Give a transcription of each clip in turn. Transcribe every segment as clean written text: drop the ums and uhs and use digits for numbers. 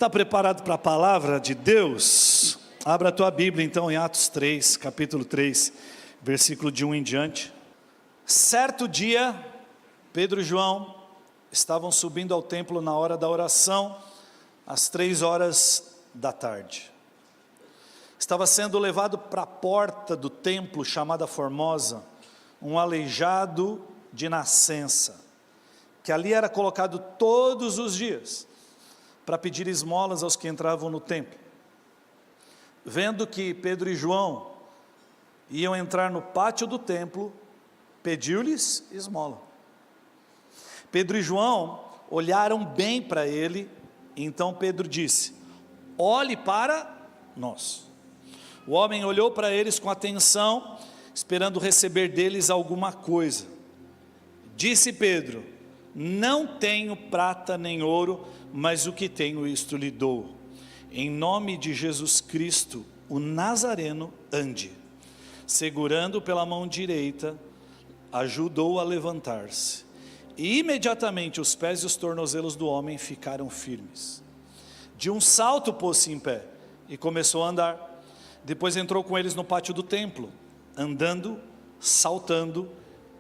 Está preparado para a palavra de Deus? Abra a tua Bíblia então em Atos 3, capítulo 3, versículo de 1 em diante. Certo dia, Pedro e João estavam subindo ao templo na hora da oração, às 3 da tarde. Estava sendo levado para a porta do templo chamada Formosa, um aleijado de nascença, que ali era colocado todos os dias, para pedir esmolas aos que entravam no templo. Vendo que Pedro e João iam entrar no pátio do templo, pediu-lhes esmola. Pedro e João olharam bem para ele, então Pedro disse: olhe para nós. O homem olhou para eles com atenção, esperando receber deles alguma coisa. Disse Pedro: não tenho prata nem ouro, mas o que tenho isto lhe dou. Em nome de Jesus Cristo, o Nazareno, ande. Segurando pela mão direita, ajudou-o a levantar-se. E imediatamente os pés e os tornozelos do homem ficaram firmes. De um salto pôs-se em pé e começou a andar. Depois entrou com eles no pátio do templo, andando, saltando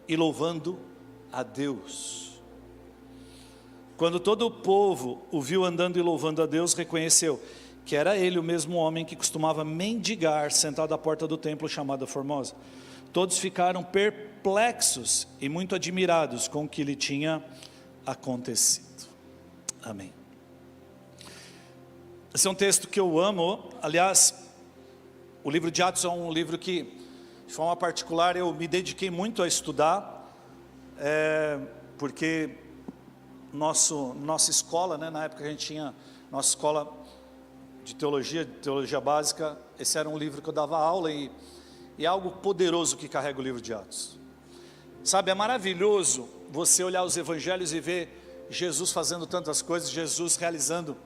e louvando a Deus. Quando todo o povo o viu andando e louvando a Deus, reconheceu que era ele o mesmo homem que costumava mendigar sentado à porta do templo chamada Formosa. Todos ficaram perplexos e muito admirados com o que lhe tinha acontecido. Amém. Esse é um texto que eu amo. Aliás, o livro de Atos é um livro que, de forma particular, eu me dediquei muito a estudar, porque nossa escola, na época a gente tinha nossa escola de teologia básica, esse era um livro que eu dava aula e é algo poderoso que carrega o livro de Atos. Sabe, é maravilhoso você olhar os evangelhos e ver Jesus fazendo tantas coisas, Jesus realizando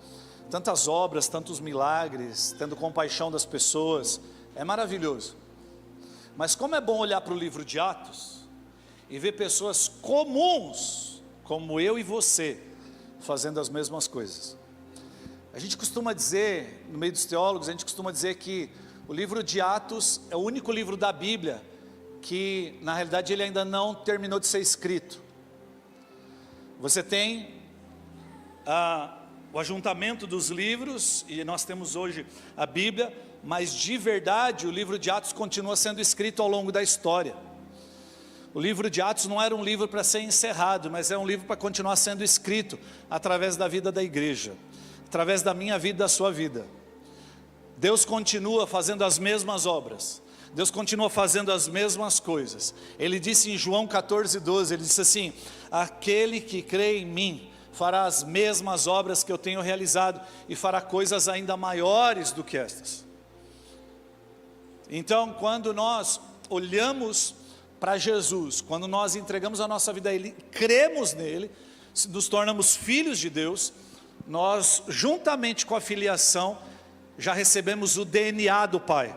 tantas obras, tantos milagres, tendo compaixão das pessoas. É maravilhoso. Mas como é bom olhar para o livro de Atos e ver pessoas comuns, como eu e você, fazendo as mesmas coisas. A gente costuma dizer, no meio dos teólogos, a gente costuma dizer que o livro de Atos é o único livro da Bíblia que, na realidade, ele ainda não terminou de ser escrito. Você tem o ajuntamento dos livros, e nós temos hoje a Bíblia, mas de verdade o livro de Atos continua sendo escrito ao longo da história. O livro de Atos não era um livro para ser encerrado, mas é um livro para continuar sendo escrito através da vida da igreja, através da minha vida e da sua vida. Deus continua fazendo as mesmas obras, Deus continua fazendo as mesmas coisas. Ele disse em João 14:12, ele disse assim: aquele que crê em mim fará as mesmas obras que eu tenho realizado e fará coisas ainda maiores do que estas. Então, quando nós olhamos para Jesus, quando nós entregamos a nossa vida a Ele, cremos nele, nos tornamos filhos de Deus, nós, juntamente com a filiação, já recebemos o DNA do Pai,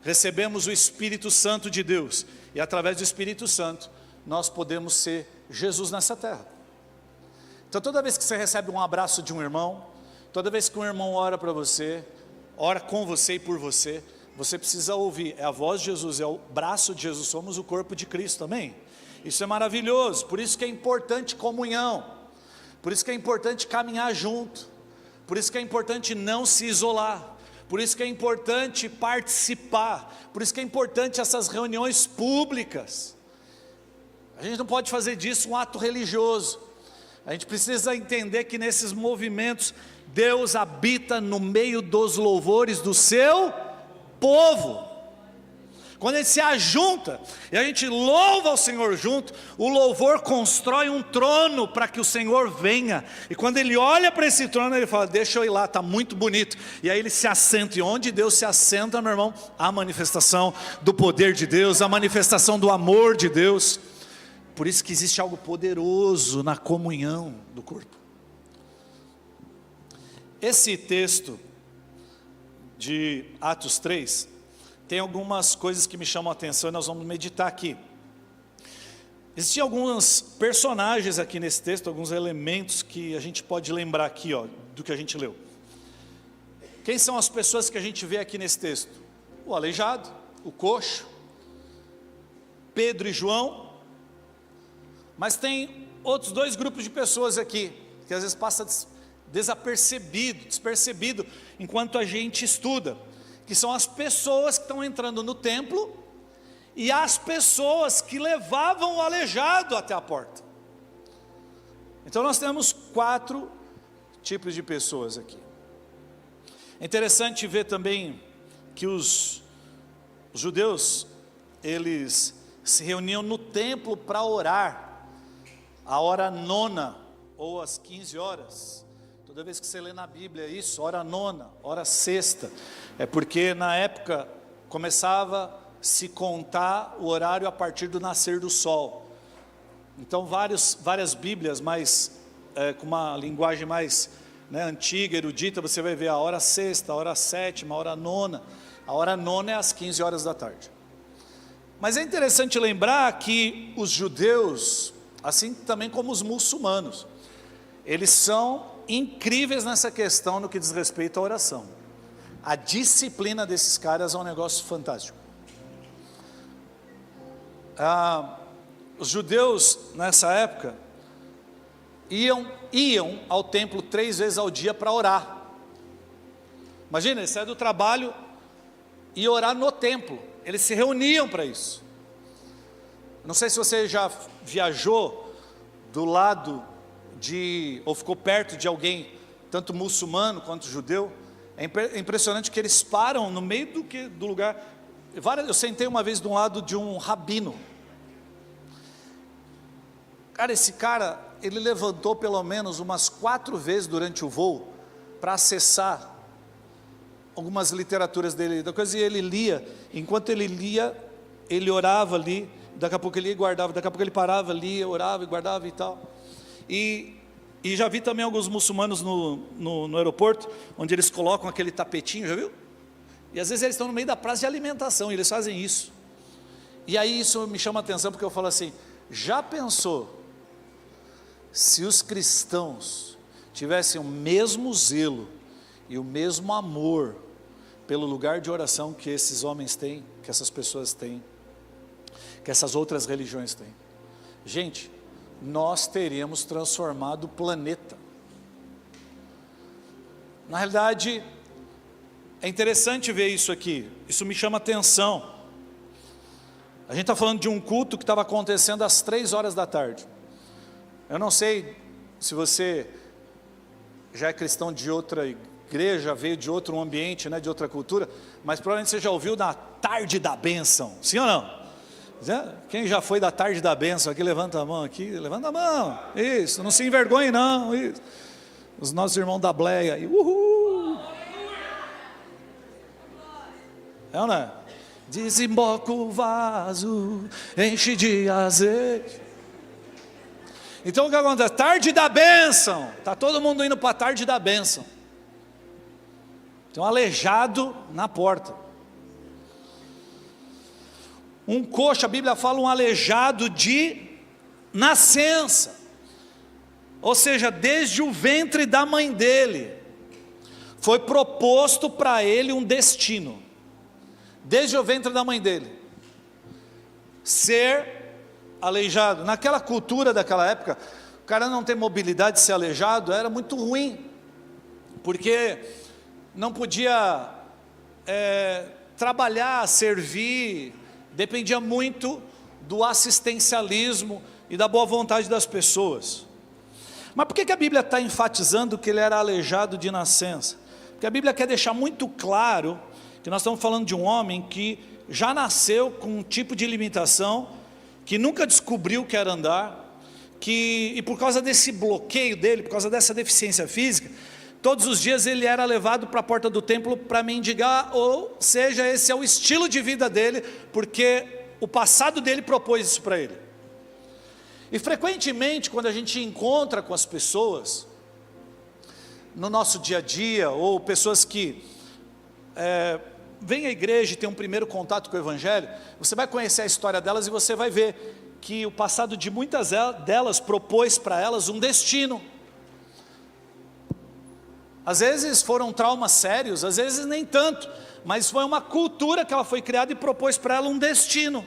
recebemos o Espírito Santo de Deus, e através do Espírito Santo, nós podemos ser Jesus nessa terra. Então toda vez que você recebe um abraço de um irmão, toda vez que um irmão ora para você, ora com você e por você, você precisa ouvir, é a voz de Jesus, é o braço de Jesus, somos o corpo de Cristo também. Isso é maravilhoso, por isso que é importante comunhão, por isso que é importante caminhar junto, por isso que é importante não se isolar, por isso que é importante participar, por isso que é importante essas reuniões públicas. A gente não pode fazer disso um ato religioso, a gente precisa entender que nesses movimentos, Deus habita no meio dos louvores do seu povo. Quando a gente se ajunta e a gente louva o Senhor junto, o louvor constrói um trono para que o Senhor venha, e quando ele olha para esse trono, ele fala: deixa eu ir lá, está muito bonito, e aí ele se assenta, e onde Deus se assenta, meu irmão, a manifestação do poder de Deus, a manifestação do amor de Deus. Por isso que existe algo poderoso na comunhão do corpo. Esse texto de Atos 3, tem algumas coisas que me chamam a atenção e nós vamos meditar aqui. Existem alguns personagens aqui nesse texto, alguns elementos que a gente pode lembrar aqui, do que a gente leu. Quem são as pessoas que a gente vê aqui nesse texto? O aleijado, o coxo, Pedro e João. Mas tem outros dois grupos de pessoas aqui, que às vezes passa despercebido, enquanto a gente estuda, que são as pessoas que estão entrando no templo, e as pessoas que levavam o aleijado até a porta. Então nós temos 4 tipos de pessoas aqui. É interessante ver também que os judeus, eles se reuniam no templo para orar, a hora nona, ou às 15 horas, toda vez que você lê na Bíblia isso, hora nona, hora sexta, é porque na época começava a se contar o horário a partir do nascer do sol. Então várias Bíblias, mais com uma linguagem mais antiga, erudita, você vai ver a hora sexta, a hora sétima, a hora nona. A hora nona é às 15 horas da tarde. Mas é interessante lembrar que os judeus, assim também como os muçulmanos, eles são incríveis nessa questão no que diz respeito à oração. A disciplina desses caras é um negócio fantástico. Os judeus nessa época iam ao templo 3 vezes ao dia para orar. Imagina, eles saíam do trabalho e orar no templo. Eles se reuniam para isso. Não sei se você já viajou do lado ou ficou perto de alguém, tanto muçulmano quanto judeu. É impressionante que eles param no meio do lugar. Eu sentei uma vez de um lado de um rabino. Cara, esse cara, ele levantou pelo menos umas 4 vezes durante o voo para acessar algumas literaturas dele, e ele lia. Enquanto ele lia, ele orava ali, daqui a pouco ele ia e guardava, daqui a pouco ele parava ali, orava e guardava e tal. E já vi também alguns muçulmanos no aeroporto, onde eles colocam aquele tapetinho, já viu? E às vezes eles estão no meio da praça de alimentação, e eles fazem isso. E aí isso me chama a atenção, porque eu falo assim, já pensou se os cristãos tivessem o mesmo zelo e o mesmo amor pelo lugar de oração que esses homens têm, que essas pessoas têm, que essas outras religiões têm? Gente, nós teríamos transformado o planeta. Na realidade, é interessante ver isso aqui, isso me chama atenção. A gente está falando de um culto que estava acontecendo às 3 horas da tarde. Eu não sei se você já é cristão de outra igreja, veio de outro ambiente, de outra cultura, mas provavelmente você já ouviu da tarde da bênção, sim ou não? Quem já foi da tarde da bênção aqui, levanta a mão aqui, levanta a mão, isso, não se envergonhe não, isso. Os nossos irmãos da Bleia, uhul! É ou não é? Desemboca o vaso, enche de azeite. Então o que acontece? Tarde da bênção, está todo mundo indo para a tarde da bênção. Tem um aleijado na porta. Um coxo, a Bíblia fala um aleijado de nascença. Ou seja, desde o ventre da mãe dele, foi proposto para ele um destino. Desde o ventre da mãe dele. Ser aleijado. Naquela cultura daquela época, o cara não ter mobilidade, ser aleijado, era muito ruim. Porque não podia trabalhar, servir, dependia muito do assistencialismo e da boa vontade das pessoas. Mas por que a Bíblia está enfatizando que ele era aleijado de nascença? Porque a Bíblia quer deixar muito claro que nós estamos falando de um homem que já nasceu com um tipo de limitação, que nunca descobriu o que era andar, e por causa desse bloqueio dele, por causa dessa deficiência física, todos os dias ele era levado para a porta do templo para mendigar, ou seja, esse é o estilo de vida dele, porque o passado dele propôs isso para ele. E frequentemente, quando a gente encontra com as pessoas, no nosso dia a dia, ou pessoas que vêm à igreja e tem um primeiro contato com o Evangelho, você vai conhecer a história delas e você vai ver que o passado de muitas delas propôs para elas um destino. Às vezes foram traumas sérios, às vezes nem tanto, mas foi uma cultura que ela foi criada e propôs para ela um destino,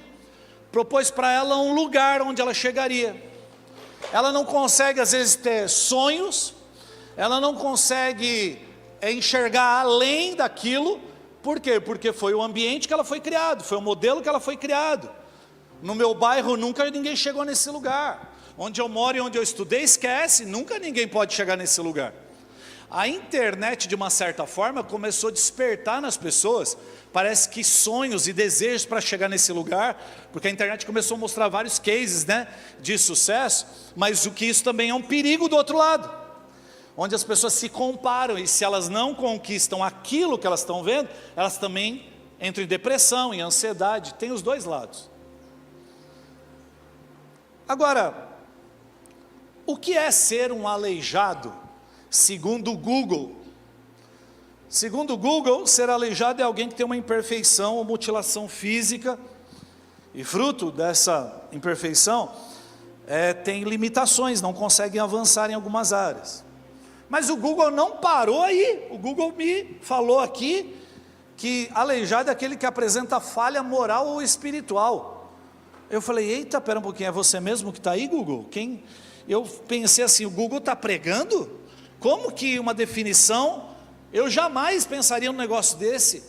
propôs para ela um lugar onde ela chegaria. Ela não consegue às vezes ter sonhos, ela não consegue enxergar além daquilo. Por quê? Porque foi o ambiente que ela foi criado, foi o modelo que ela foi criado. No meu bairro nunca ninguém chegou nesse lugar. Onde eu moro e onde eu estudei, esquece, nunca ninguém pode chegar nesse lugar. A internet, de uma certa forma, começou a despertar nas pessoas, parece que sonhos e desejos para chegar nesse lugar, porque a internet começou a mostrar vários cases, né, de sucesso, mas o que isso também é um perigo do outro lado, onde as pessoas se comparam, e se elas não conquistam aquilo que elas estão vendo, elas também entram em depressão, em ansiedade, tem os dois lados. Agora, o que é ser um aleijado? Segundo o Google, ser aleijado é alguém que tem uma imperfeição ou mutilação física, e fruto dessa imperfeição, tem limitações, não conseguem avançar em algumas áreas. Mas o Google não parou aí, o Google me falou aqui, que aleijado é aquele que apresenta falha moral ou espiritual. Eu falei, eita, pera um pouquinho, é você mesmo que está aí, Google? Eu pensei assim, o Google está pregando? Como que uma definição, eu jamais pensaria num negócio desse.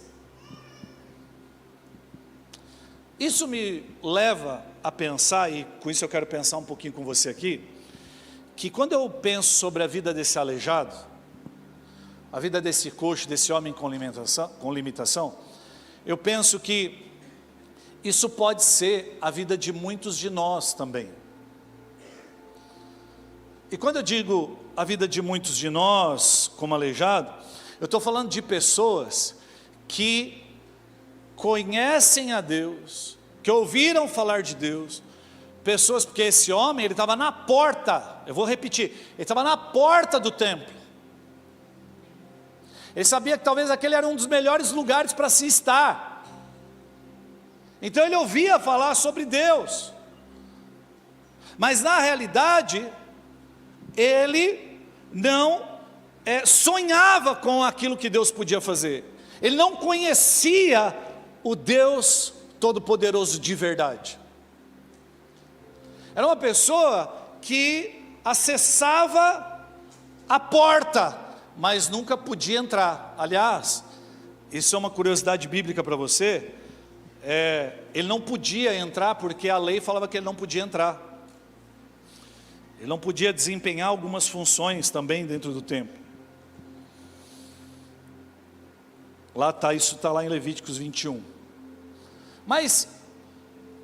Isso me leva a pensar, e com isso eu quero pensar um pouquinho com você aqui, que quando eu penso sobre a vida desse aleijado, a vida desse coxo, desse homem com limitação, eu penso que isso pode ser a vida de muitos de nós também. E quando eu digo a vida de muitos de nós como aleijado, eu estou falando de pessoas que conhecem a Deus, que ouviram falar de Deus, pessoas, porque esse homem, ele estava na porta, eu vou repetir, ele estava na porta do templo, ele sabia que talvez aquele era um dos melhores lugares para se estar, então ele ouvia falar sobre Deus, mas na realidade, ele não sonhava com aquilo que Deus podia fazer, ele não conhecia o Deus Todo-Poderoso de verdade. Era uma pessoa que acessava a porta, mas nunca podia entrar. Aliás, isso é uma curiosidade bíblica para você, ele não podia entrar porque a lei falava que ele não podia entrar. Ele não podia desempenhar algumas funções também dentro do templo. Isso está lá em Levíticos 21. Mas,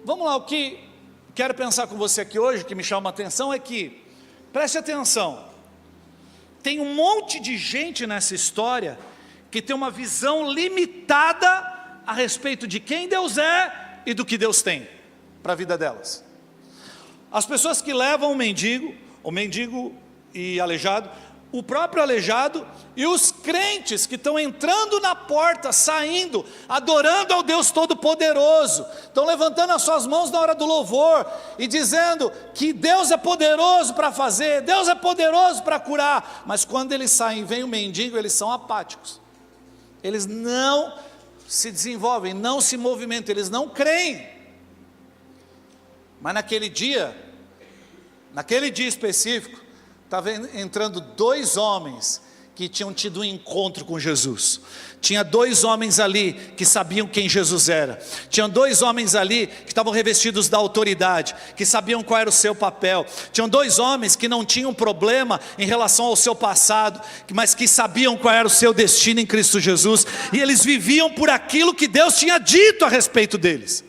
vamos lá, o que quero pensar com você aqui hoje, que me chama a atenção é que, preste atenção, tem um monte de gente nessa história, que tem uma visão limitada a respeito de quem Deus é e do que Deus tem para a vida delas. As pessoas que levam o mendigo e aleijado, o próprio aleijado e os crentes que estão entrando na porta, saindo, adorando ao Deus Todo-Poderoso, estão levantando as suas mãos na hora do louvor e dizendo que Deus é poderoso para fazer, Deus é poderoso para curar, mas quando eles saem e vem o mendigo, eles são apáticos, eles não se desenvolvem, não se movimentam, eles não creem. Mas naquele dia específico, estava entrando dois homens que tinham tido um encontro com Jesus. Tinha dois homens ali que sabiam quem Jesus era. Tinham dois homens ali que estavam revestidos da autoridade, que sabiam qual era o seu papel. Tinham dois homens que não tinham problema em relação ao seu passado, mas que sabiam qual era o seu destino em Cristo Jesus. E eles viviam por aquilo que Deus tinha dito a respeito deles.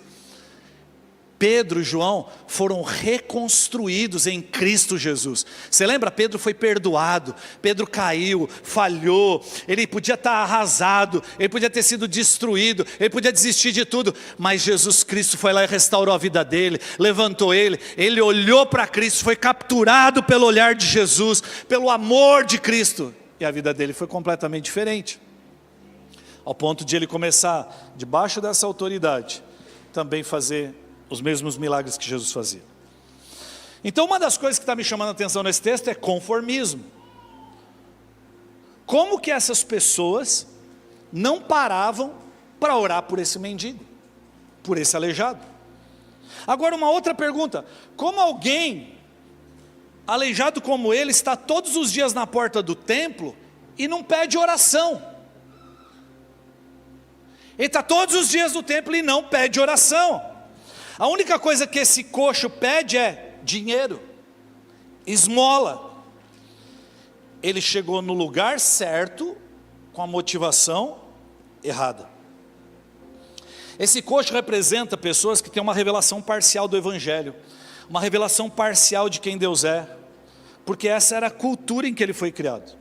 Pedro e João foram reconstruídos em Cristo Jesus. Você lembra? Pedro foi perdoado, Pedro caiu, falhou, ele podia estar arrasado, ele podia ter sido destruído, ele podia desistir de tudo, mas Jesus Cristo foi lá e restaurou a vida dele, levantou ele olhou para Cristo, foi capturado pelo olhar de Jesus, pelo amor de Cristo, e a vida dele foi completamente diferente, ao ponto de ele começar, debaixo dessa autoridade, também fazer os mesmos milagres que Jesus fazia. Então uma das coisas que está me chamando a atenção nesse texto é conformismo. como que essas pessoas não paravam para orar por esse mendigo, por esse aleijado? Agora uma outra pergunta: como alguém aleijado como ele está todos os dias na porta do templo e não pede oração? Ele está todos os dias no templo e não pede oração. A única coisa que esse coxo pede é dinheiro, esmola. Ele chegou no lugar certo, com a motivação errada. Esse coxo representa pessoas que têm uma revelação parcial do Evangelho, uma revelação parcial de quem Deus é, porque essa era a cultura em que ele foi criado.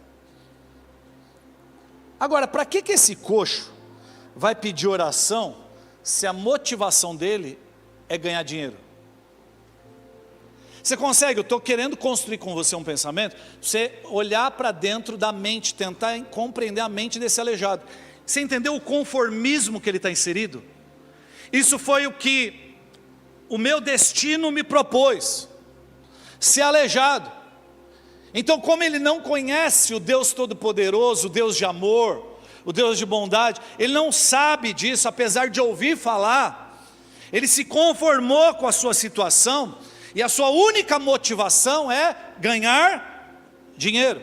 Agora, para que esse coxo vai pedir oração, se a motivação dele é ganhar dinheiro? Você consegue? Eu estou querendo construir com você um pensamento, você olhar para dentro da mente, tentar compreender a mente desse aleijado. Você entendeu o conformismo que ele está inserido? Isso foi o que o meu destino me propôs, ser aleijado. Então, como ele não conhece o Deus Todo-Poderoso, o Deus de amor, o Deus de bondade, ele não sabe disso, apesar de ouvir falar, ele se conformou com a sua situação, e a sua única motivação é ganhar dinheiro.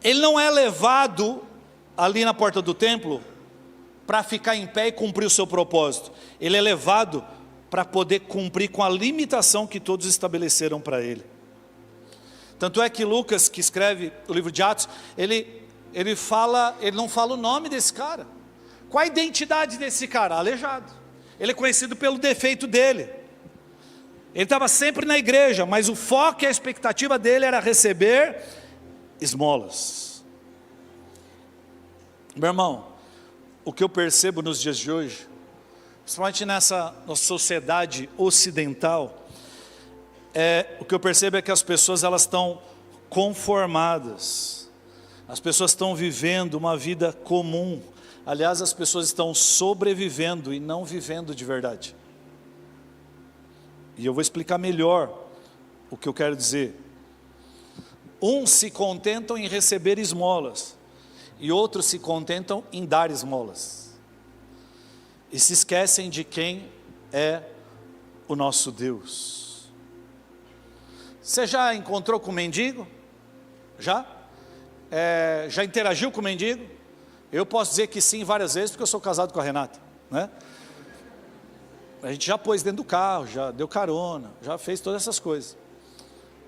Ele não é levado ali na porta do templo para ficar em pé e cumprir o seu propósito. Ele é levado para poder cumprir com a limitação que todos estabeleceram para ele. Tanto é que Lucas, que escreve o livro de Atos, ele não fala o nome desse cara. Qual a identidade desse cara? Aleijado. Ele é conhecido pelo defeito dele. Ele estava sempre na igreja, mas o foco e a expectativa dele era receber esmolas. Meu irmão, o que eu percebo nos dias de hoje, principalmente nessa nossa sociedade ocidental, o que eu percebo é que as pessoas elas estão conformadas, as pessoas estão vivendo uma vida comum. Aliás, as pessoas estão sobrevivendo e não vivendo de verdade. E eu vou explicar melhor o que eu quero dizer. Uns se contentam em receber esmolas, e outros se contentam em dar esmolas, e se esquecem de quem é o nosso Deus. Você já encontrou com um mendigo? Já? Já interagiu com o mendigo? Eu posso dizer que sim várias vezes, porque eu sou casado com a Renata, né? A gente já pôs dentro do carro, já deu carona, já fez todas essas coisas.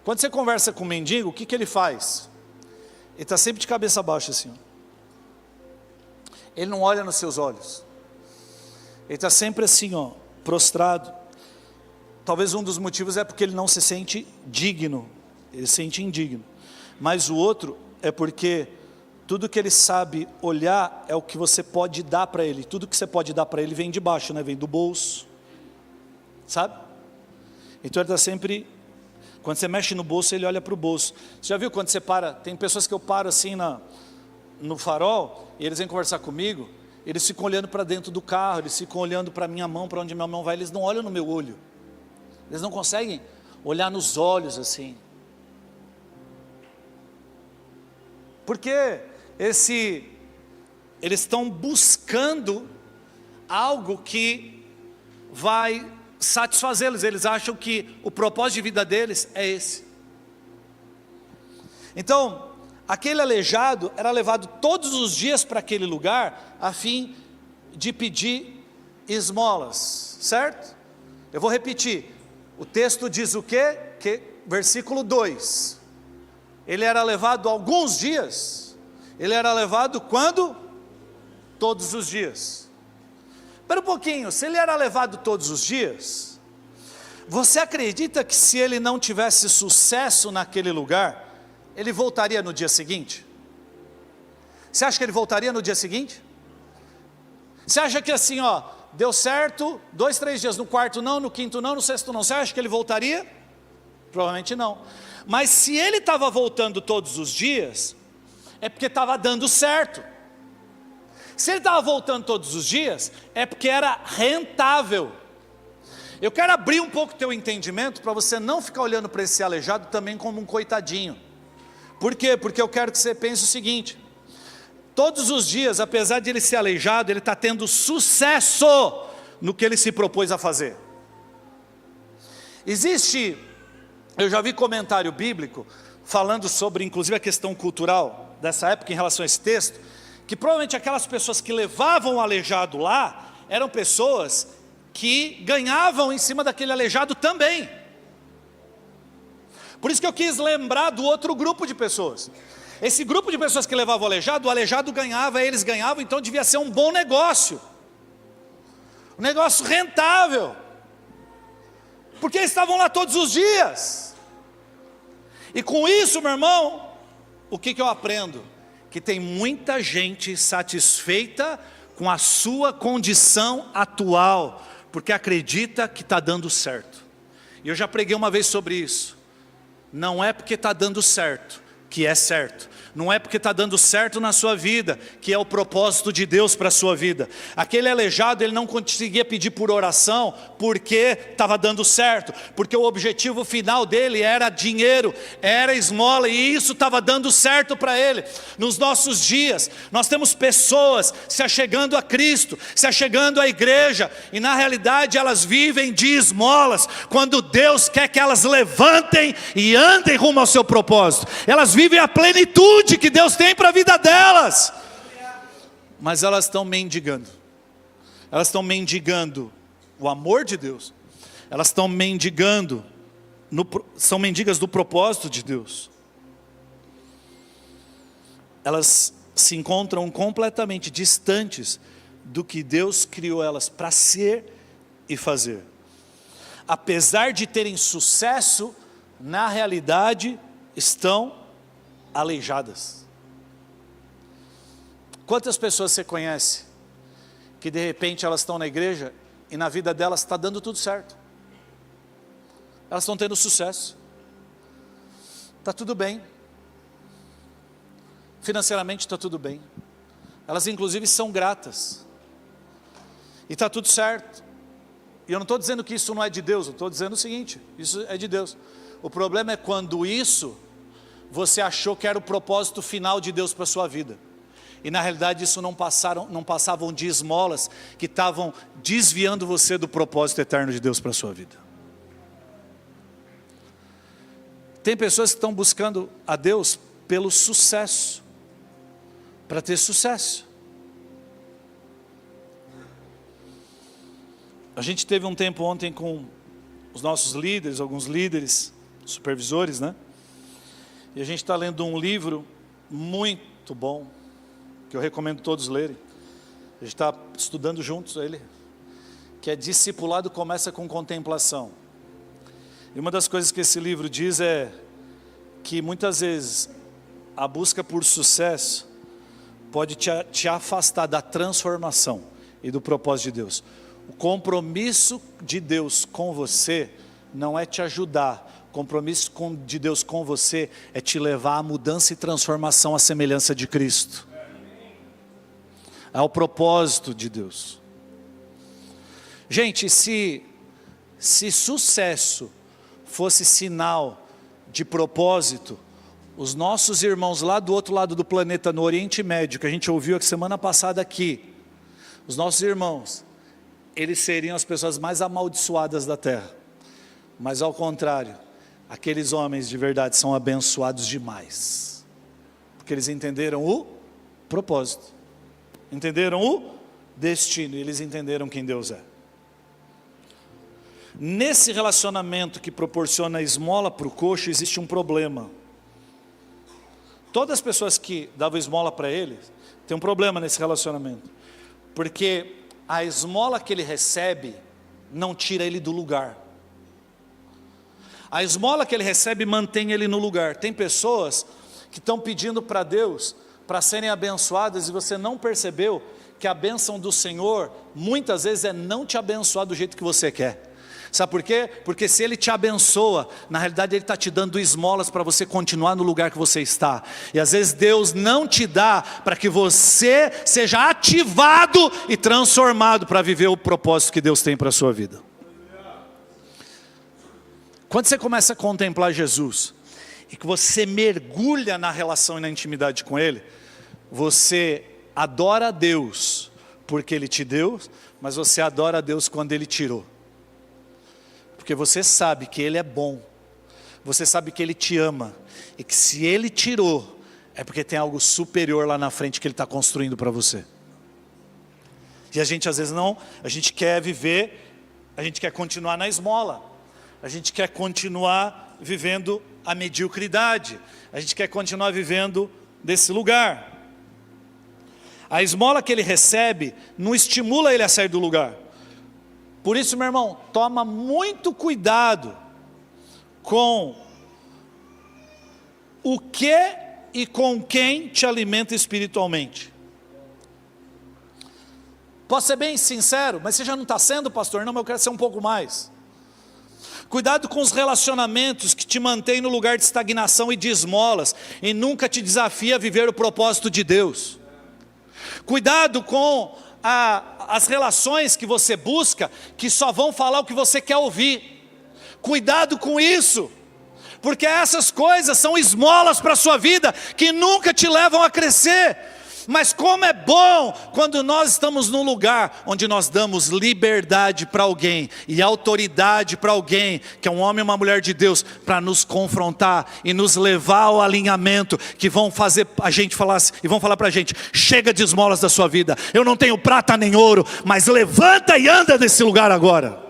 Quando você conversa com um mendigo, o que ele faz? Ele está sempre de cabeça baixa assim, ó. Ele não olha nos seus olhos. Ele está sempre assim, ó, prostrado. Talvez um dos motivos é porque ele não se sente digno, ele se sente indigno. Mas o outro é porque tudo que ele sabe olhar é o que você pode dar para ele. Tudo que você pode dar para ele vem de baixo, né? Vem do bolso, sabe? Então ele está sempre, quando você mexe no bolso, ele olha para o bolso. Você já viu quando você para, tem pessoas que eu paro assim no farol, e eles vêm conversar comigo, eles ficam olhando para dentro do carro, eles ficam olhando para minha mão, para onde minha mão vai, eles não olham no meu olho, eles não conseguem olhar nos olhos assim, porque eles estão buscando algo que vai satisfazê-los, eles acham que o propósito de vida deles é esse. Então, aquele aleijado era levado todos os dias para aquele lugar, a fim de pedir esmolas, certo? Eu vou repetir, o texto diz o quê? Versículo 2, ele era levado alguns dias, ele era levado quando? Todos os dias. Espera um pouquinho, se ele era levado todos os dias, você acredita que se ele não tivesse sucesso naquele lugar, ele voltaria no dia seguinte? Você acha que ele voltaria no dia seguinte? Você acha que assim, ó, deu certo, 2, 3 dias, no quarto não, no quinto não, no sexto não, você acha que ele voltaria? Provavelmente não. Mas se ele estava voltando todos os dias, é porque estava dando certo. Se ele estava voltando todos os dias, é porque era rentável. Eu quero abrir um pouco o teu entendimento, para você não ficar olhando para esse aleijado também como um coitadinho. Por quê? Porque eu quero que você pense o seguinte: todos os dias, apesar de ele ser aleijado, ele está tendo sucesso no que ele se propôs a fazer. Eu já vi comentário bíblico falando sobre, inclusive, a questão cultural dessa época em relação a esse texto, que provavelmente aquelas pessoas que levavam o aleijado lá, eram pessoas que ganhavam em cima daquele aleijado também. Por isso que eu quis lembrar do outro grupo de pessoas. Esse grupo de pessoas que levavam o aleijado ganhava, eles ganhavam, então devia ser um bom negócio. Um negócio rentável. Porque eles estavam lá todos os dias. E com isso, meu irmão, o que eu aprendo? Que tem muita gente satisfeita com a sua condição atual, porque acredita que está dando certo. E eu já preguei uma vez sobre isso. Não é porque está dando certo que é certo. Não é porque está dando certo na sua vida que é o propósito de Deus para a sua vida. Aquele aleijado, ele não conseguia pedir por oração porque estava dando certo, porque o objetivo final dele era dinheiro, era esmola, e isso estava dando certo para ele. Nos nossos dias, nós temos pessoas se achegando a Cristo, se achegando à igreja, e na realidade elas vivem de esmolas, quando Deus quer que elas levantem e andem rumo ao seu propósito. Elas vivem a plenitude que Deus tem para a vida delas, mas elas estão mendigando. Elas estão mendigando o amor de Deus. Elas estão mendigando, são mendigas do propósito de Deus. Elas se encontram completamente distantes do que Deus criou elas para ser e fazer. Apesar de terem sucesso, na realidade estão aleijadas. Quantas pessoas você conhece que de repente elas estão na igreja e na vida delas está dando tudo certo? Elas estão tendo sucesso, está tudo bem, financeiramente está tudo bem, elas inclusive são gratas, e está tudo certo. E eu não estou dizendo que isso não é de Deus, eu estou dizendo o seguinte: isso é de Deus. O problema é quando isso você achou que era o propósito final de Deus para a sua vida, e na realidade isso não passavam de esmolas que estavam desviando você do propósito eterno de Deus para a sua vida. Tem pessoas que estão buscando a Deus pelo sucesso, para ter sucesso. A gente teve um tempo ontem com os nossos líderes, alguns líderes, supervisores, né? E a gente está lendo um livro muito bom, que eu recomendo todos lerem. A gente está estudando juntos ele, que é Discipulado Começa com Contemplação. E uma das coisas que esse livro diz é que muitas vezes a busca por sucesso pode te afastar da transformação e do propósito de Deus. O compromisso de Deus com você não é te ajudar. O compromisso de Deus com você é te levar à mudança e transformação à semelhança de Cristo. É o propósito de Deus. Gente, se sucesso fosse sinal de propósito, os nossos irmãos lá do outro lado do planeta, no Oriente Médio, que a gente ouviu a semana passada aqui, os nossos irmãos, eles seriam as pessoas mais amaldiçoadas da terra. Mas ao contrário, aqueles homens de verdade são abençoados demais, porque eles entenderam o propósito, entenderam o destino, e eles entenderam quem Deus é. Nesse relacionamento que proporciona esmola para o coxo, existe um problema. Todas as pessoas que davam esmola para ele, tem um problema nesse relacionamento, porque a esmola que ele recebe não tira ele do lugar. A esmola que ele recebe mantém ele no lugar. Tem pessoas que estão pedindo para Deus para serem abençoadas, e você não percebeu que a bênção do Senhor muitas vezes é não te abençoar do jeito que você quer. Sabe por quê? Porque se Ele te abençoa, na realidade Ele está te dando esmolas para você continuar no lugar que você está. E às vezes Deus não te dá para que você seja ativado e transformado para viver o propósito que Deus tem para a sua vida. Quando você começa a contemplar Jesus, e que você mergulha na relação e na intimidade com Ele, você adora a Deus porque Ele te deu, mas você adora a Deus quando Ele tirou. Porque você sabe que Ele é bom, você sabe que Ele te ama, e que se Ele tirou, é porque tem algo superior lá na frente que Ele está construindo para você. E a gente às vezes não, a gente quer viver, a gente quer continuar na esmola, a gente quer continuar vivendo a mediocridade, a gente quer continuar vivendo desse lugar. A esmola que ele recebe não estimula ele a sair do lugar. Por isso, meu irmão, toma muito cuidado com o que e com quem te alimenta espiritualmente. Posso ser bem sincero, mas você já não está sendo, pastor? Não, mas eu quero ser um pouco mais. Cuidado com os relacionamentos que te mantêm no lugar de estagnação e de esmolas, e nunca te desafia a viver o propósito de Deus. Cuidado com as relações que você busca, que só vão falar o que você quer ouvir. Cuidado com isso, porque essas coisas são esmolas para a sua vida, que nunca te levam a crescer. Mas como é bom quando nós estamos num lugar onde nós damos liberdade para alguém e autoridade para alguém, que é um homem e uma mulher de Deus, para nos confrontar e nos levar ao alinhamento, que vão fazer a gente falar e vão falar para a gente: chega de esmolas da sua vida, eu não tenho prata nem ouro, mas levanta e anda desse lugar agora.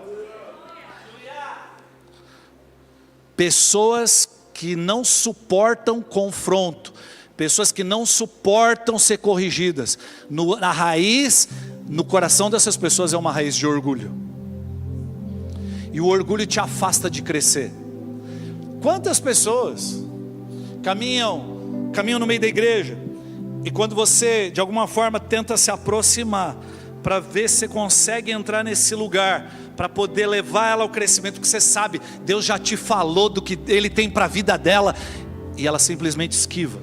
Pessoas que não suportam confronto, pessoas que não suportam ser corrigidas, na raiz, no coração dessas pessoas é uma raiz de orgulho, e o orgulho te afasta de crescer. Quantas pessoas caminham no meio da igreja, e quando você de alguma forma tenta se aproximar, para ver se você consegue entrar nesse lugar, para poder levar ela ao crescimento, que você sabe, Deus já te falou do que Ele tem para a vida dela, e ela simplesmente esquiva.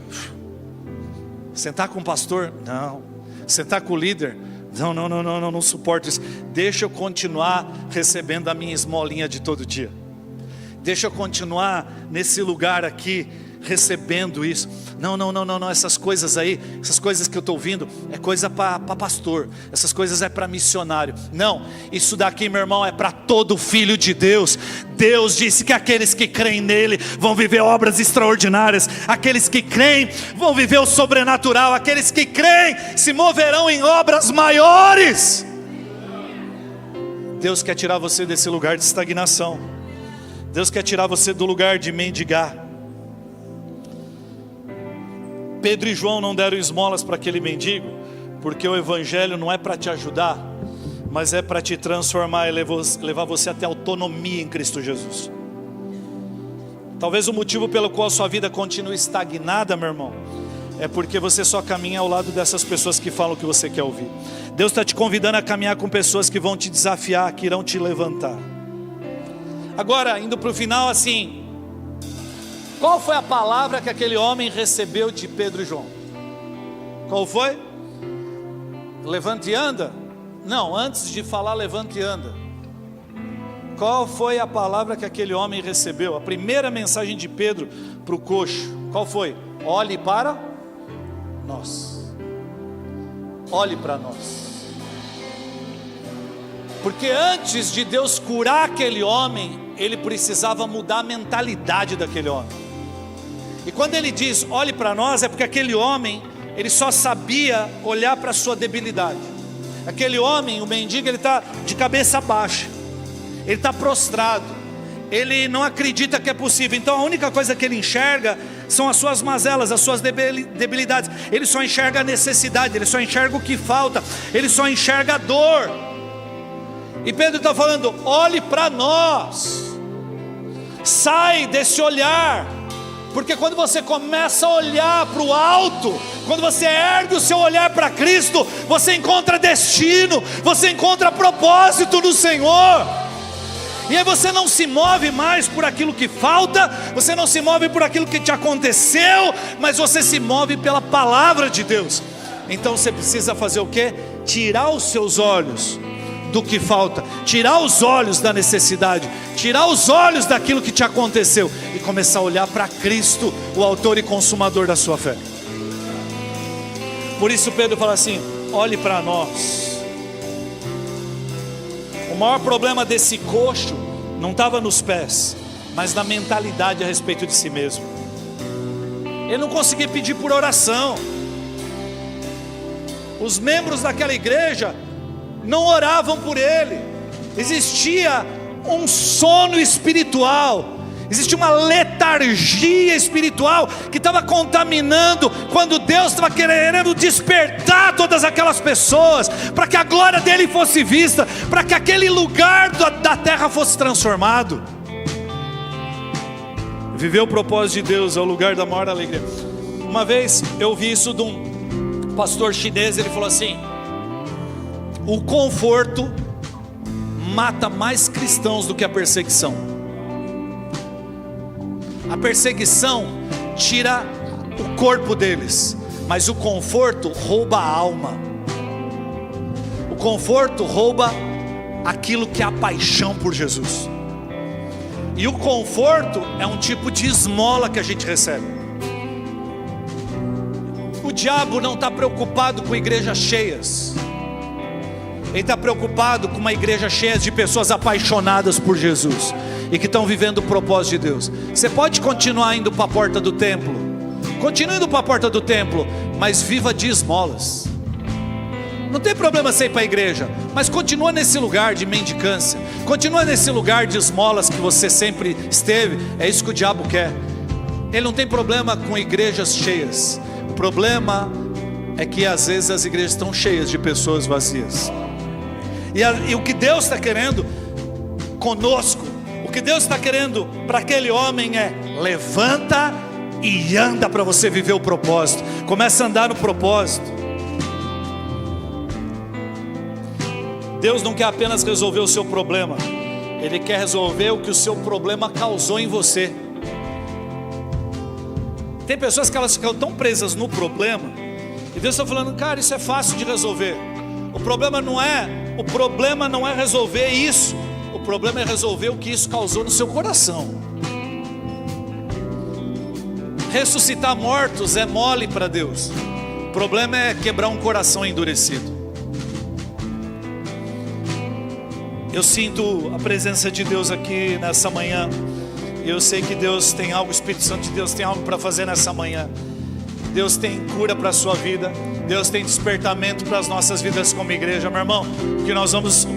Sentar com o pastor? Não. Sentar com o líder? Não suporto isso. Deixa eu continuar recebendo a minha esmolinha de todo dia. Deixa eu continuar nesse lugar aqui, recebendo isso. Não, essas coisas aí, essas coisas que eu estou ouvindo, é coisa para pastor, essas coisas é para missionário. Não, isso daqui, meu irmão, é para todo filho de Deus. Deus disse que aqueles que creem nele vão viver obras extraordinárias, aqueles que creem vão viver o sobrenatural, aqueles que creem se moverão em obras maiores. Deus quer tirar você desse lugar de estagnação, Deus quer tirar você do lugar de mendigar. Pedro e João não deram esmolas para aquele mendigo, porque o evangelho não é para te ajudar, mas é para te transformar e levar você até a autonomia em Cristo Jesus. Talvez o motivo pelo qual a sua vida continue estagnada, meu irmão, é porque você só caminha ao lado dessas pessoas que falam o que você quer ouvir. Deus está te convidando a caminhar com pessoas que vão te desafiar, que irão te levantar. Agora, indo para o final assim, qual foi a palavra que aquele homem recebeu de Pedro e João? Qual foi? Levante e anda? Não, antes de falar levante e anda, qual foi a palavra que aquele homem recebeu? A primeira mensagem de Pedro para o coxo, qual foi? Olhe para nós. Olhe para nós. Porque antes de Deus curar aquele homem, ele precisava mudar a mentalidade daquele homem. E quando ele diz olhe para nós, é porque aquele homem, ele só sabia olhar para a sua debilidade. Aquele homem, o mendigo, ele está de cabeça baixa, ele está prostrado, ele não acredita que é possível. Então a única coisa que ele enxerga são as suas mazelas, as suas debilidades. Ele só enxerga a necessidade, ele só enxerga o que falta, ele só enxerga a dor. E Pedro está falando, olhe para nós, sai desse olhar. Porque quando você começa a olhar para o alto, quando você ergue o seu olhar para Cristo, você encontra destino, você encontra propósito no Senhor. E aí você não se move mais por aquilo que falta, você não se move por aquilo que te aconteceu, mas você se move pela palavra de Deus. Então você precisa fazer o quê? Tirar os seus olhos do que falta, tirar os olhos da necessidade, tirar os olhos daquilo que te aconteceu e começar a olhar para Cristo, o autor e consumador da sua fé. Por isso Pedro fala assim: olhe para nós. O maior problema desse coxo não estava nos pés, mas na mentalidade a respeito de si mesmo. Ele não conseguia pedir por oração. Os membros daquela igreja não oravam por ele. Existia um sono espiritual, existia uma letargia espiritual que estava contaminando, quando Deus estava querendo despertar todas aquelas pessoas, para que a glória dele fosse vista, para que aquele lugar da terra fosse transformado. Viver o propósito de Deus é o lugar da maior alegria. Uma vez eu vi isso de um pastor chinês. Ele falou assim: o conforto mata mais cristãos do que a perseguição. A perseguição tira o corpo deles, mas o conforto rouba a alma. O conforto rouba aquilo que é a paixão por Jesus. E o conforto é um tipo de esmola que a gente recebe. O diabo não está preocupado com igrejas cheias. Ele está preocupado com uma igreja cheia de pessoas apaixonadas por Jesus e que estão vivendo o propósito de Deus. Você pode continuar indo para a porta do templo, continue indo para a porta do templo, mas viva de esmolas. Não tem problema você ir para a igreja, mas continua nesse lugar de mendicância, continua nesse lugar de esmolas que você sempre esteve. É isso que o diabo quer. Ele não tem problema com igrejas cheias. O problema é que às vezes as igrejas estão cheias de pessoas vazias. E o que Deus está querendo conosco, o que Deus está querendo para aquele homem é: levanta e anda, para você viver o propósito. Começa a andar no propósito. Deus não quer apenas resolver o seu problema, Ele quer resolver o que o seu problema causou em você. Tem pessoas que elas ficam tão presas no problema, e Deus está falando: cara, isso é fácil de resolver. O problema não é resolver isso. O problema é resolver o que isso causou no seu coração. Ressuscitar mortos é mole para Deus. O problema é quebrar um coração endurecido. Eu sinto a presença de Deus aqui nessa manhã. Eu sei que Deus tem algo, o Espírito Santo de Deus tem algo para fazer nessa manhã. Deus tem cura para a sua vida. Deus tem despertamento para as nossas vidas como igreja, meu irmão. O que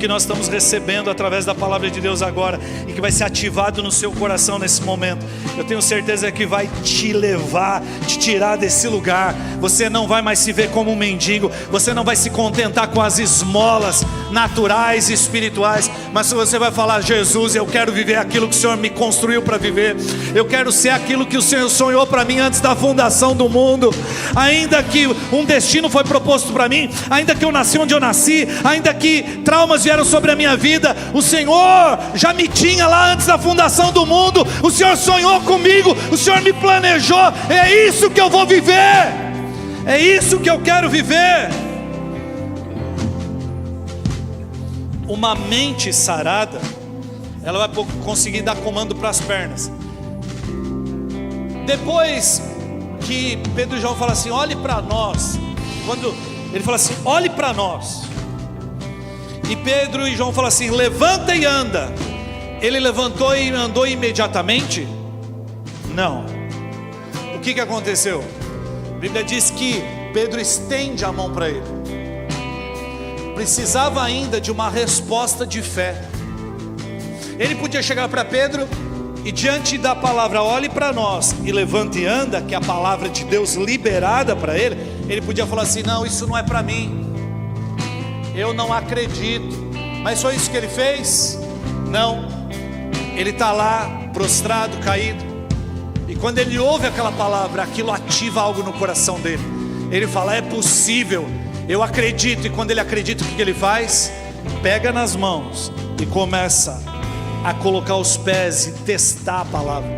nós estamos recebendo através da palavra de Deus agora, e que vai ser ativado no seu coração nesse momento, eu tenho certeza que vai te levar, te tirar desse lugar. Você não vai mais se ver como um mendigo, você não vai se contentar com as esmolas naturais e espirituais, mas você vai falar: Jesus, eu quero viver aquilo que o Senhor me construiu para viver. Eu quero ser aquilo que o Senhor sonhou para mim antes da fundação do mundo. Ainda que um destino foi proposto para mim, ainda que eu nasci onde eu nasci, ainda que traumas vieram sobre a minha vida, o Senhor já me tinha lá antes da fundação do mundo. O Senhor sonhou comigo, o Senhor me planejou. É isso que eu vou viver, é isso que eu quero viver. Uma mente sarada, ela vai conseguir dar comando para as pernas. Depois que Pedro e João falam assim: olhe para nós. Quando ele fala assim: olhe para nós, e Pedro e João falam assim: levanta e anda. Ele levantou e andou imediatamente? Não. O que aconteceu? A Bíblia diz que Pedro estende a mão para ele. Precisava ainda de uma resposta de fé. Ele podia chegar para Pedro e, diante da palavra olhe para nós e levanta e anda, que é a palavra de Deus liberada para ele, ele podia falar assim: não, isso não é para mim, eu não acredito. Mas foi isso que ele fez? Não. Ele está lá prostrado, caído, e quando ele ouve aquela palavra, aquilo ativa algo no coração dele. Ele fala: é possível, eu acredito. E quando ele acredita, o que ele faz? Pega nas mãos e começa a colocar os pés e testar a palavra.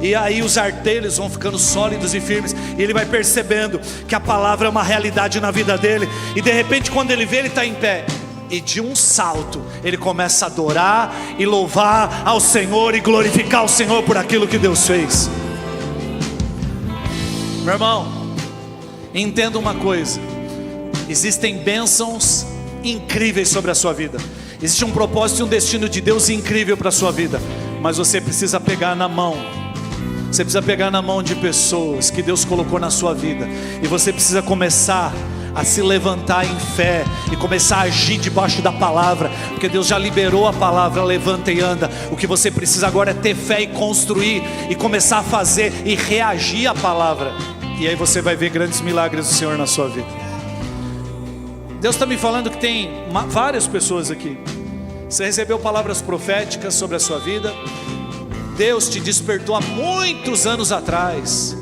E aí os artelhos vão ficando sólidos e firmes, e ele vai percebendo que a palavra é uma realidade na vida dele. E de repente, quando ele vê, ele está em pé. e de um salto ele começa a adorar e louvar ao Senhor e glorificar o Senhor por aquilo que Deus fez. Meu irmão, entenda uma coisa: existem bênçãos incríveis sobre a sua vida, existe um propósito e um destino de Deus incrível para a sua vida, mas você precisa pegar na mão. Você precisa pegar na mão de pessoas que Deus colocou na sua vida, e você precisa começar a se levantar em fé e começar a agir debaixo da palavra, porque Deus já liberou a palavra, levanta e anda. O que você precisa agora é ter fé e construir, e começar a fazer e reagir à palavra, e aí você vai ver grandes milagres do Senhor na sua vida. Deus está me falando que tem várias pessoas aqui. Você recebeu palavras proféticas sobre a sua vida. Deus te despertou há muitos anos atrás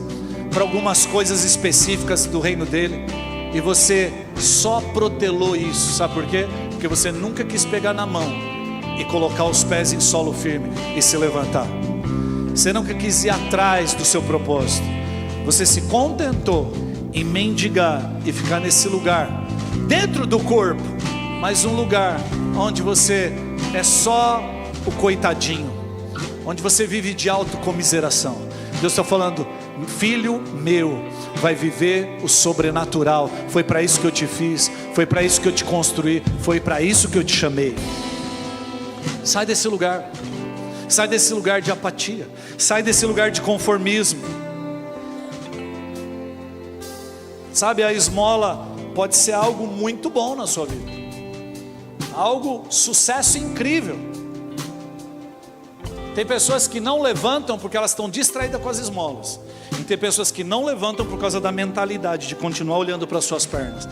para algumas coisas específicas do reino dele, e você só protelou isso. Sabe por quê? Porque você nunca quis pegar na mão e colocar os pés em solo firme e se levantar. Você nunca quis ir atrás do seu propósito. Você se contentou em mendigar e ficar nesse lugar dentro do corpo, mas um lugar onde você é só o coitadinho, onde você vive de autocomiseração. Deus está falando: filho meu, vai viver o sobrenatural. Foi para isso que eu te fiz, foi para isso que eu te construí, foi para isso que eu te chamei. Sai desse lugar, sai desse lugar de apatia, sai desse lugar de conformismo. Sabe, a esmola pode ser algo muito bom na sua vida, algo, sucesso incrível. Tem pessoas que não levantam porque elas estão distraídas com as esmolas, e tem pessoas que não levantam por causa da mentalidade de continuar olhando para as suas pernas.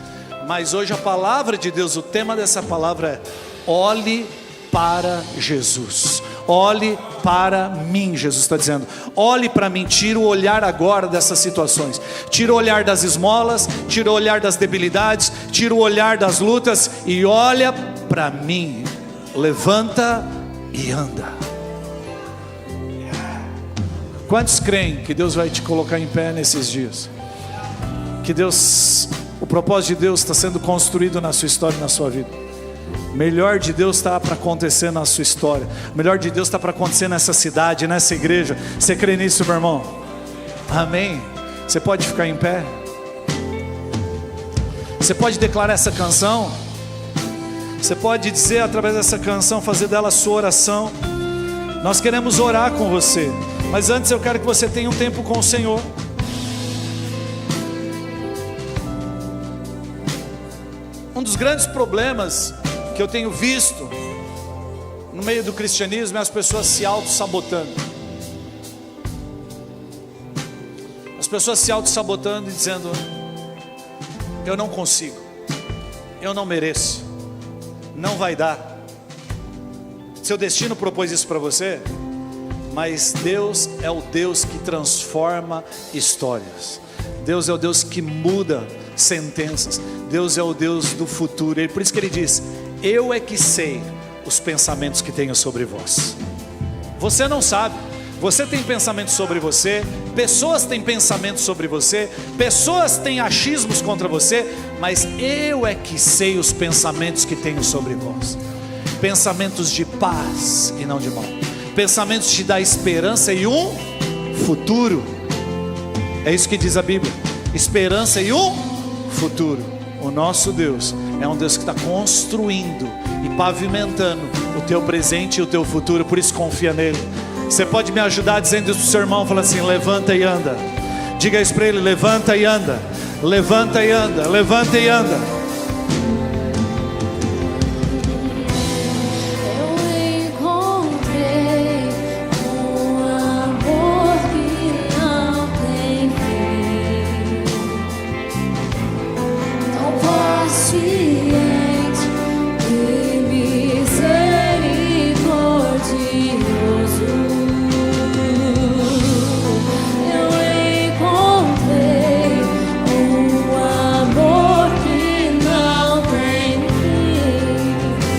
Mas hoje a palavra de Deus, o tema dessa palavra é: olhe para Jesus, olhe para mim. Jesus está dizendo: olhe para mim. Tira o olhar agora dessas situações, tira o olhar das esmolas, tira o olhar das debilidades, tira o olhar das lutas e olha para mim. Levanta e anda. Quantos creem que Deus vai te colocar em pé nesses dias? Que Deus, o propósito de Deus está sendo construído na sua história e na sua vida. O melhor de Deus está para acontecer na sua história. O melhor de Deus está para acontecer nessa cidade, nessa igreja. Você crê nisso, meu irmão? Amém? Você pode ficar em pé? Você pode declarar essa canção? Você pode dizer através dessa canção, fazer dela a sua oração. Nós queremos orar com você, mas antes eu quero que você tenha um tempo com o Senhor. Um dos grandes problemas que eu tenho visto no meio do cristianismo é as pessoas se auto-sabotando. As pessoas se auto-sabotando e dizendo: eu não consigo, eu não mereço, não vai dar. Seu destino propôs isso para você, mas Deus é o Deus que transforma histórias. Deus é o Deus que muda sentenças. Deus é o Deus do futuro. E por isso que Ele diz: eu é que sei os pensamentos que tenho sobre vós. Você não sabe. Você tem pensamentos sobre você, pessoas têm pensamentos sobre você, pessoas têm achismos contra você, mas eu é que sei os pensamentos que tenho sobre vós. Pensamentos de paz e não de mal, pensamentos de dar esperança e um futuro. É isso que diz a Bíblia: esperança e um futuro. O nosso Deus é um Deus que está construindo e pavimentando o teu presente e o teu futuro. Por isso confia nele. Você pode me ajudar dizendo isso para o seu irmão? Fala assim: levanta e anda. Diga isso para ele: levanta e anda, levanta e anda, levanta e anda.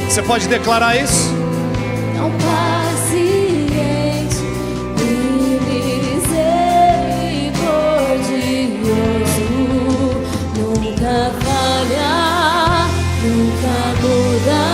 Você pode declarar isso? Tão paciente e misericordioso, nunca falha, nunca muda.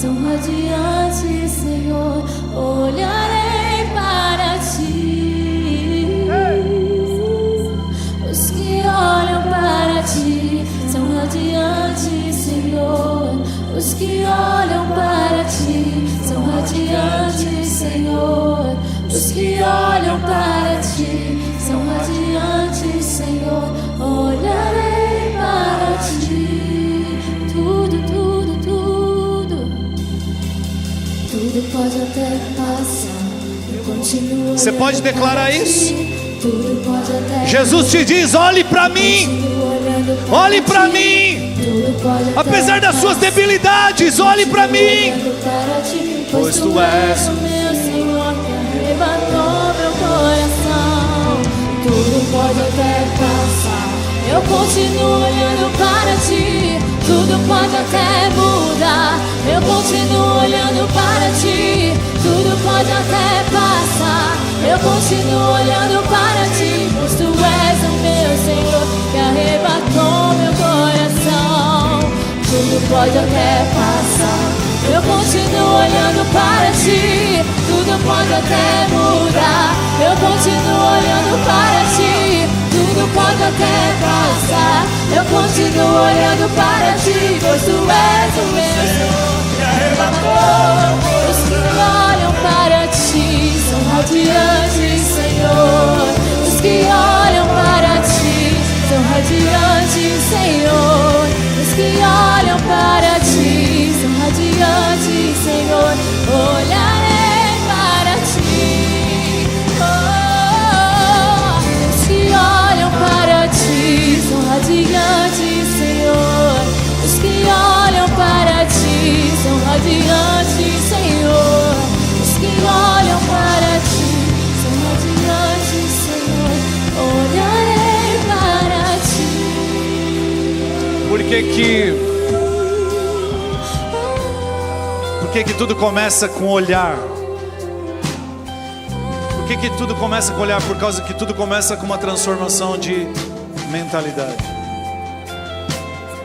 são radiantes, Senhor. Olharei para ti. Os que olham para ti são radiantes, Senhor. Os que olham para ti são radiantes, Senhor. Os que olham para ti são radiantes, Senhor. Olharei para ti. Tudo, tudo, tudo. Tudo pode até passar. Eu continuo. Você pode declarar isso? Tudo pode até. Jesus te diz: olhe para mim. Olhe para mim. Apesar das suas debilidades, olhe para mim. Pois tu és o meu Senhor que arrebatou meu coração. Tudo pode até passar, eu continuo olhando para ti. Tudo pode até mudar, eu continuo olhando para ti. Tudo pode até passar, eu continuo olhando para ti. Pois tu és o meu Senhor que arrebatou meu coração. Tudo pode até passar, eu continuo olhando para ti. Tudo pode até mudar, eu continuo olhando para ti. Tudo pode até passar, eu continuo olhando para ti. Pois tu és o meu Senhor que arrebatou. Os que olham para ti são radiantes, Senhor. Os que olham para ti são radiantes, Senhor. Os que olham para ti são radiantes, Senhor. Olharei para ti. Oh, os que olham para ti são radiantes, Senhor. Os que olham para ti são radiantes, Senhor. Os que olham para ti são radiantes, Senhor. Olharei para ti. Por que tudo começa com olhar? Por que tudo começa com olhar? Por causa que tudo começa com uma transformação de mentalidade.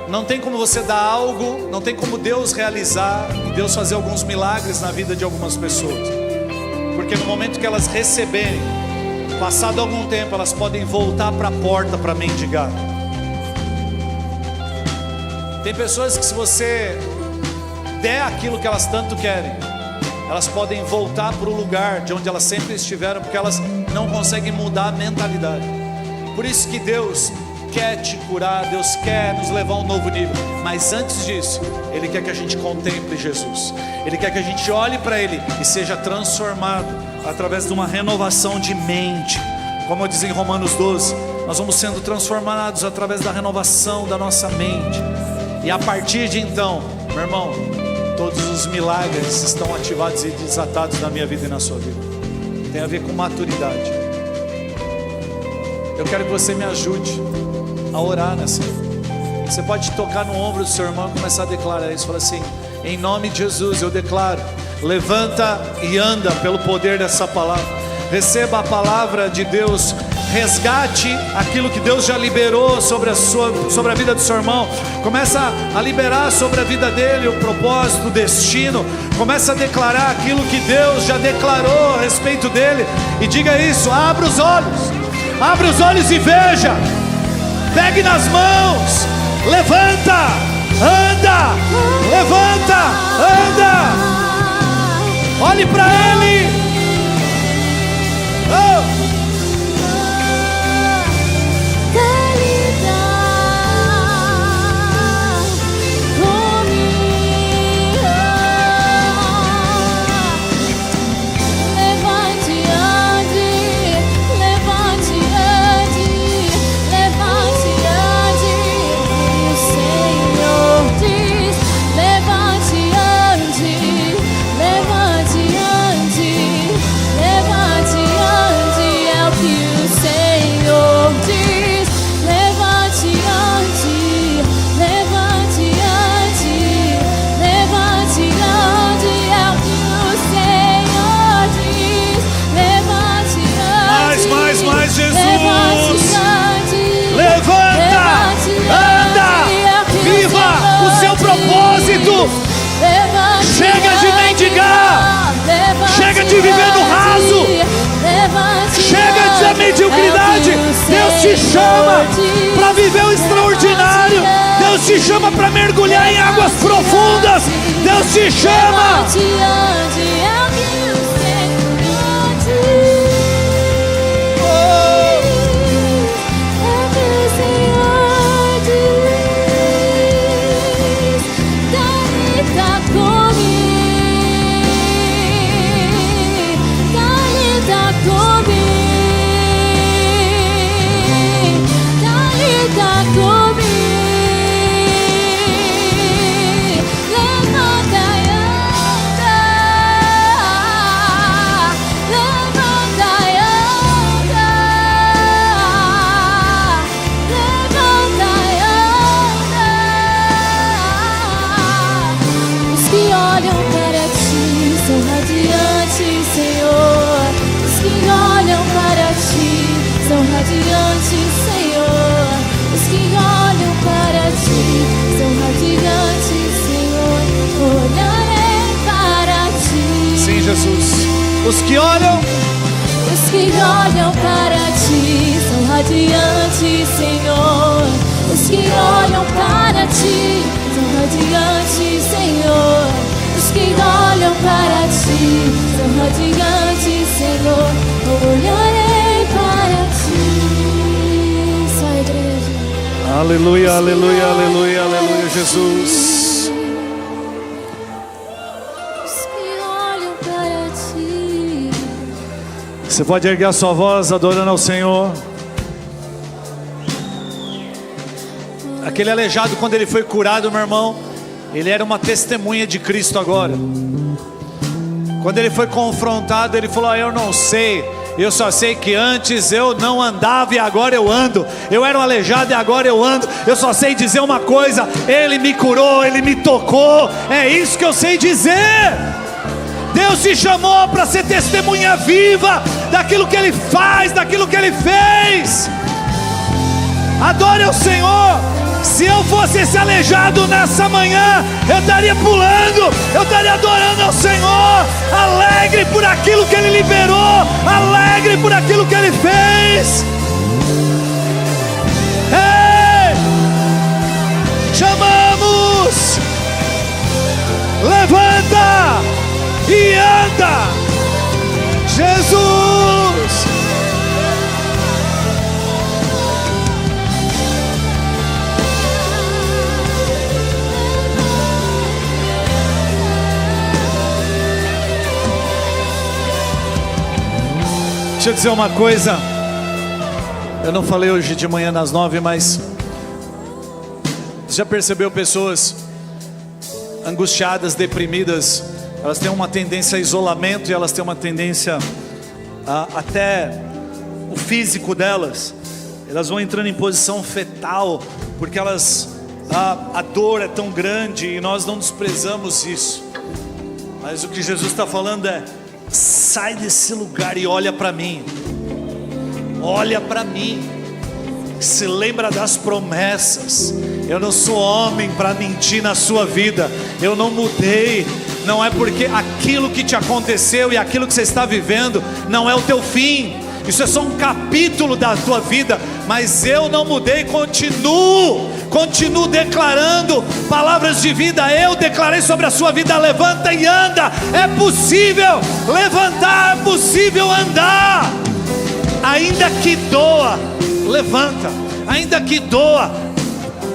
Não tem como você dar algo, não tem como Deus realizar e Deus fazer alguns milagres na vida de algumas pessoas. Porque no momento que elas receberem, passado algum tempo, elas podem voltar para a porta para mendigar. Tem pessoas que, se você der aquilo que elas tanto querem, elas podem voltar para o lugar de onde elas sempre estiveram, porque elas não conseguem mudar a mentalidade. Por isso que Deus quer te curar, Deus quer nos levar a um novo nível. Mas antes disso, Ele quer que a gente contemple Jesus. Ele quer que a gente olhe para Ele e seja transformado através de uma renovação de mente. Como diz em Romanos 12, nós vamos sendo transformados através da renovação da nossa mente. E a partir de então, meu irmão, todos os milagres estão ativados e desatados na minha vida e na sua vida. Tem a ver com maturidade. Eu quero que você me ajude a orar nessa. Você pode tocar no ombro do seu irmão e começar a declarar isso. Fala assim: em nome de Jesus eu declaro, levanta e anda pelo poder dessa palavra. Receba a palavra de Deus. Resgate aquilo que Deus já liberou sobre a vida do seu irmão. Começa a liberar sobre a vida dele o propósito, o destino. Começa a declarar aquilo que Deus já declarou a respeito dele. E diga isso: abra os olhos. Abra os olhos e veja. Pegue nas mãos. Levanta, anda. Levanta, anda. Olhe para Ele. Oh. Levante, ande, de viver no raso. Chega da mediocridade. Deus te chama para viver o extraordinário. Deus te chama para mergulhar em águas profundas. Deus te chama. Jesus. Os que olham para ti são radiantes, Senhor. Os que olham para ti são radiantes, Senhor. Os que olham para ti são radiantes, Senhor. Olharei para ti. Só a igreja. Aleluia, aleluia, aleluia, aleluia, Jesus. Você pode erguer a sua voz adorando ao Senhor. Aquele aleijado, quando ele foi curado, meu irmão, ele era uma testemunha de Cristo agora. Quando ele foi confrontado, ele falou: eu não sei, eu só sei que antes eu não andava e agora eu ando. Eu era um aleijado e agora eu ando. Eu só sei dizer uma coisa: Ele me curou, Ele me tocou. É isso que eu sei dizer. Deus te chamou para ser testemunha viva daquilo que Ele faz, daquilo que Ele fez. Adore ao Senhor. Se eu fosse esse aleijado nessa manhã, eu estaria pulando, eu estaria adorando ao Senhor, alegre por aquilo que Ele liberou, alegre por aquilo que Ele fez. Ei! Chamamos! Levanta e anda, Jesus. Deixa eu dizer uma coisa. Eu não falei hoje de manhã nas 9, mas você já percebeu pessoas angustiadas, deprimidas? Elas têm uma tendência a isolamento e elas têm uma tendência até o físico delas. Elas vão entrando em posição fetal porque a dor é tão grande e nós não desprezamos isso. Mas o que Jesus está falando é: sai desse lugar e olha para mim. Olha para mim. Se lembra das promessas. Eu não sou homem para mentir na sua vida. Eu não mudei. Não é porque aquilo que te aconteceu e aquilo que você está vivendo não é o teu fim. Isso é só um capítulo da tua vida. Mas eu não mudei, continuo declarando palavras de vida. Eu declarei sobre a sua vida: levanta e anda. É possível levantar, é possível andar. Ainda que doa, levanta. Ainda que doa,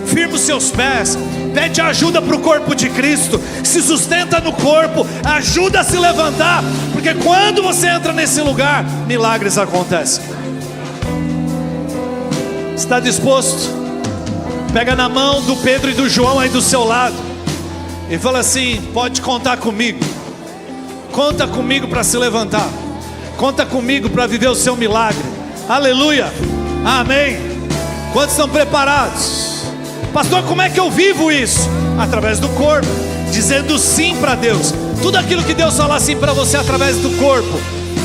firma os seus pés. Pede ajuda para o corpo de Cristo. Se sustenta no corpo. Ajuda a se levantar. Porque quando você entra nesse lugar, milagres acontecem. Está disposto? Pega na mão do Pedro e do João aí do seu lado e fala assim: pode contar comigo. Conta comigo para se levantar. Conta comigo para viver o seu milagre. Aleluia. Amém. Quantos estão preparados? Pastor, como é que eu vivo isso? Através do corpo, dizendo sim para Deus. Tudo aquilo que Deus falar sim para você através do corpo.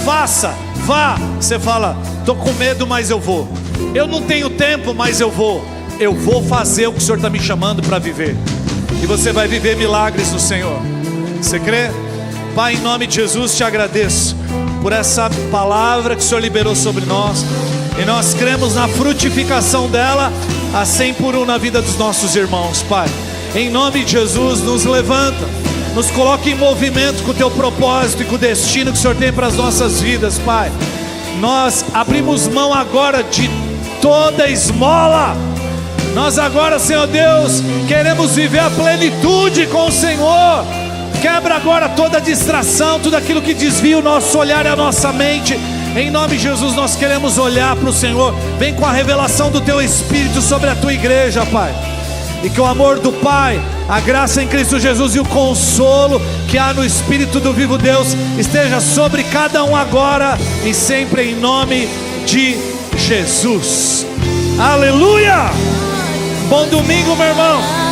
Faça, vá. Você fala: estou com medo, mas eu vou. Eu não tenho tempo, mas eu vou. Eu vou fazer o que o Senhor está me chamando para viver. E você vai viver milagres no Senhor. Você crê? Pai, em nome de Jesus, te agradeço por essa palavra que o Senhor liberou sobre nós, e nós cremos na frutificação dela a 100 por 1 na vida dos nossos irmãos. Pai, em nome de Jesus, nos levanta, nos coloca em movimento com o teu propósito e com o destino que o Senhor tem para as nossas vidas. Pai, nós abrimos mão agora de toda esmola. Nós agora, Senhor Deus, queremos viver a plenitude com o Senhor. Quebra agora toda distração, tudo aquilo que desvia o nosso olhar e a nossa mente. Em nome de Jesus, nós queremos olhar para o Senhor. Vem com a revelação do teu Espírito sobre a tua igreja, Pai. E que o amor do Pai, a graça em Cristo Jesus e o consolo que há no Espírito do vivo Deus esteja sobre cada um agora e sempre, em nome de Jesus. Aleluia! Bom domingo, meu irmão.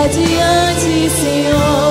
Radiante, Senhor.